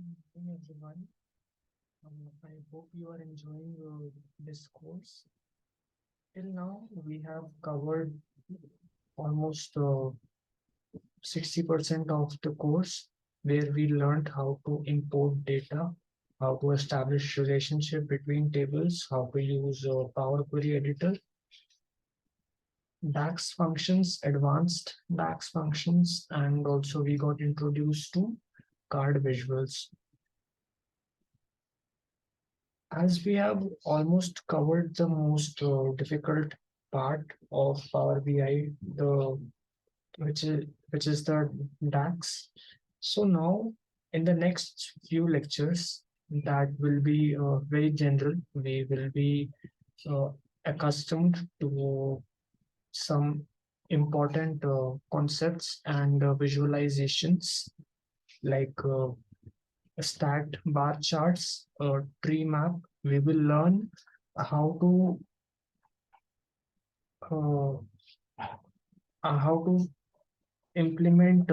Good everyone. I hope you are enjoying this course. Till now, we have covered almost 60% of the course where we learned how to import data, how to establish relationship between tables, how to use Power Query Editor, DAX functions, advanced DAX functions, and also we got introduced to card visuals. As we have almost covered the most difficult part of Power BI, the which is the DAX. So now in the next few lectures that will be very general. We will be uh, accustomed to some important concepts and visualizations like stacked bar charts, tree map. We will learn uh, how to implement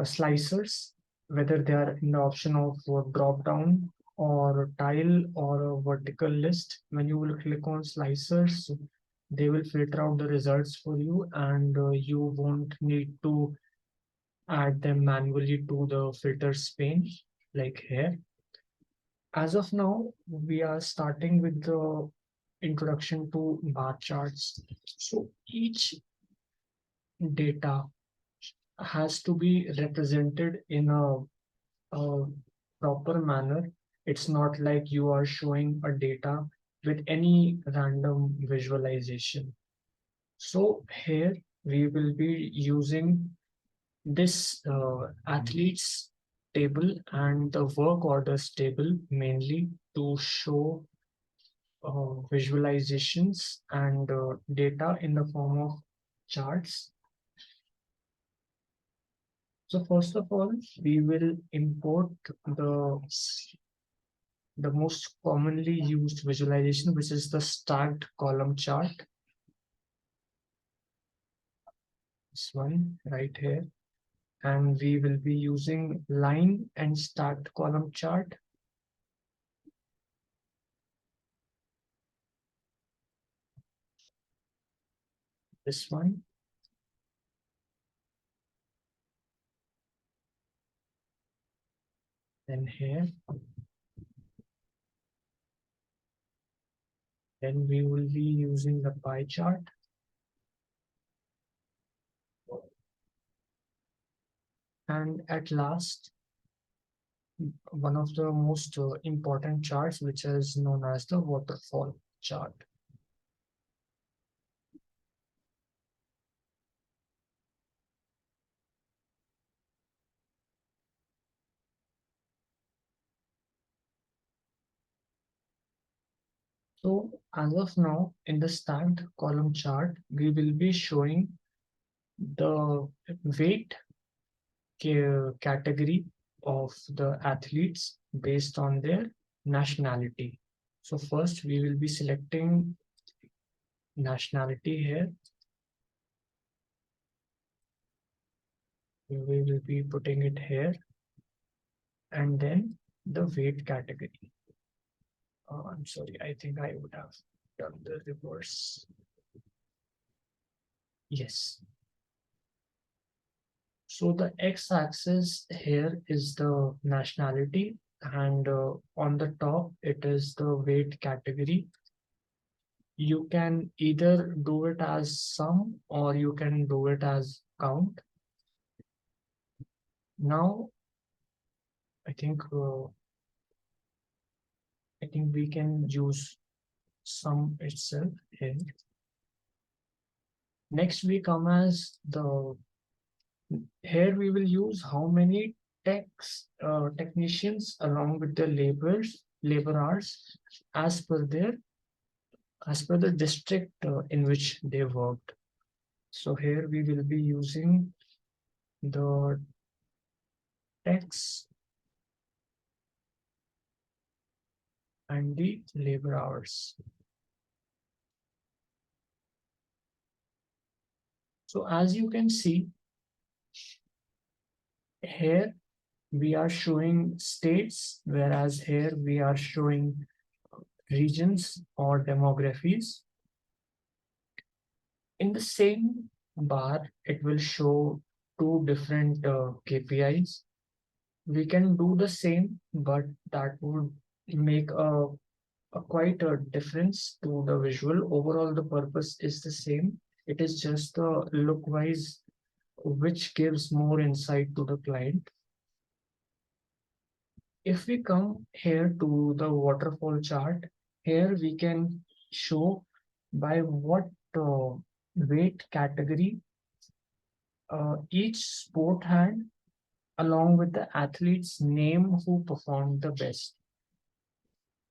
slicers, whether they are in the option of drop down or tile or a vertical list. When you will click on slicers, they will filter out the results for you, and you won't need to add them manually to the filters pane like here. As of now, we are starting with the introduction to bar charts. So each data has to be represented in a proper manner. It's not like you are showing a data with any random visualization. So here we will be using this athletes table and the work orders table mainly to show visualizations and data in the form of charts. So first of all, we will import the most commonly used visualization, which is the stacked column chart. This one right here. And we will be using line and stacked column chart. This one. Then here. Then we will be using the pie chart. And at last, one of the most important charts, which is known as the waterfall chart. So as of now, in the stacked column chart, we will be showing the weight category of the athletes based on their nationality. So first we will be selecting nationality here. We will be putting it here and then the weight category. I'm sorry, I think I would have done the reverse. Yes. So the x-axis here is the nationality, and on the top it is the weight category. You can either do it as sum or you can do it as count. Now, I think uh, I think we can use sum itself here. Next, we come as the here we will use how many technicians along with the laborers as per their as per the district in which they worked. So here we will be using the tax and the labor hours. So as you can see here, we are showing states, whereas here we are showing regions or demographies. In the same bar, it will show two different KPIs. We can do the same, but that would make a quite a difference to the visual. Overall, the purpose is the same. It is just the look wise, which gives more insight to the client. If we come here to the waterfall chart, here we can show by what weight category each sport had, along with the athlete's name who performed the best.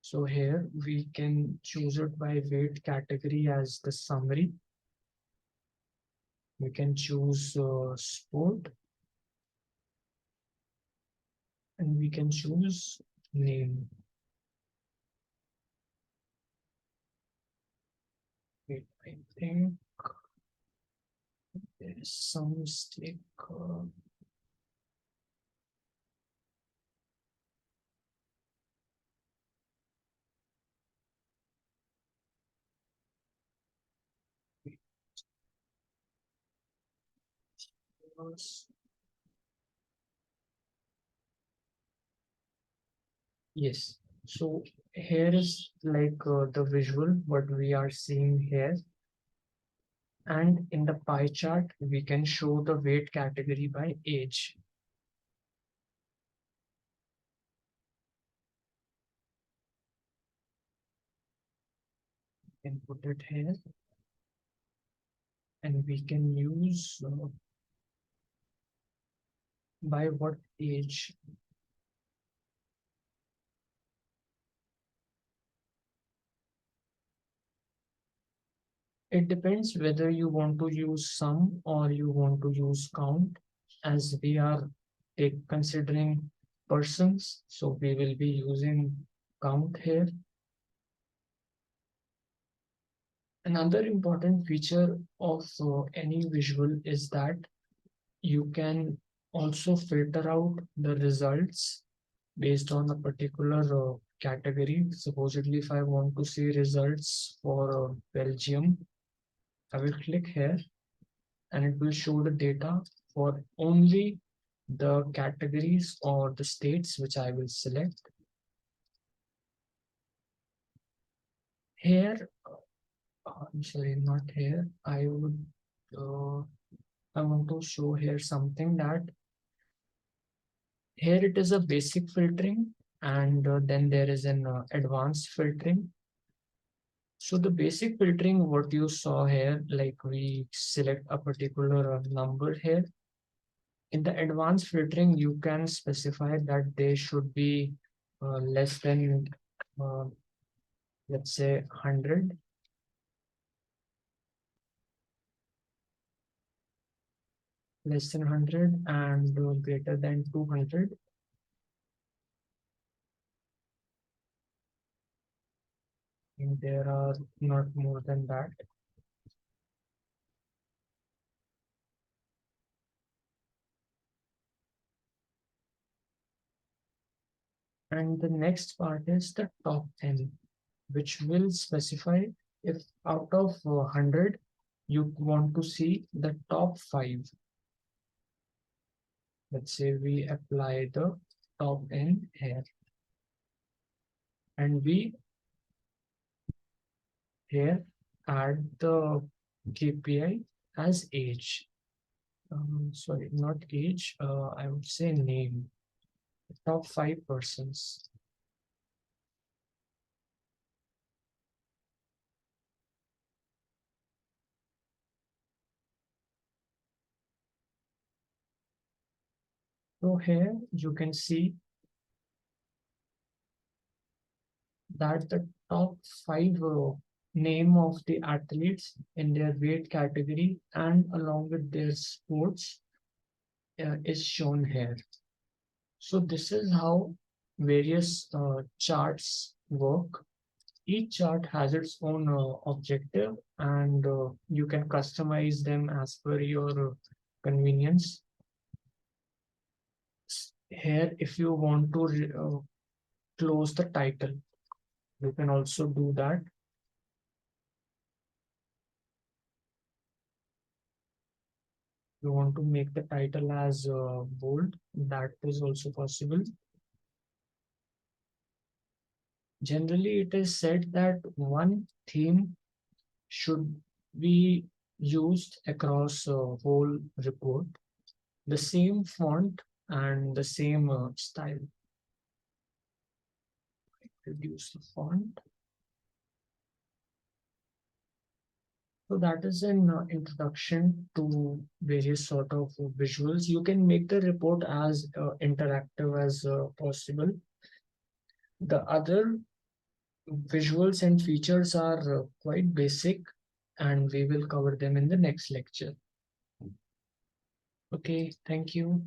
So here we can choose it by weight category as the summary. We can choose sport and we can choose name. Wait, I think there is some mistake. Yes. So here is like the visual what we are seeing here. And in the pie chart, we can show the weight category by age. We can put it here and we can use by what age. It depends whether you want to use sum or you want to use count, as we are considering persons. So we will be using count here. Another important feature of any visual is that you can also filter out the results based on a particular category. Supposedly, if I want to see results for Belgium, I will click here and it will show the data for only the categories or the states which I will select. Here, I'm sorry, not here. Uh, I want to show here something that here it is a basic filtering and then there is an advanced filtering. So the basic filtering, what you saw here, like we select a particular number here. In the advanced filtering, you can specify that they should be less than, uh, let's say, 100, less than 100 and greater than 200. And there are not more than that. And the next part is the top 10, which will specify if out of 100, you want to see the top 5. Let's say we apply the top n here and we here add the KPI as age. Sorry, not age, I would say name. Top 5 persons. So here you can see that the top 5 name of the athletes in their weight category and along with their sports is shown here. So this is how various charts work. Each chart has its own objective and you can customize them as per your convenience. Here, if you want to close the title, you can also do that. You want to make the title as bold, that is also possible. Generally, it is said that one theme should be used across a whole report, the same font and the same style. Reduce the font. So that is an introduction to various sort of visuals. You can make the report as interactive as possible. The other visuals and features are quite basic, and we will cover them in the next lecture. Okay, thank you.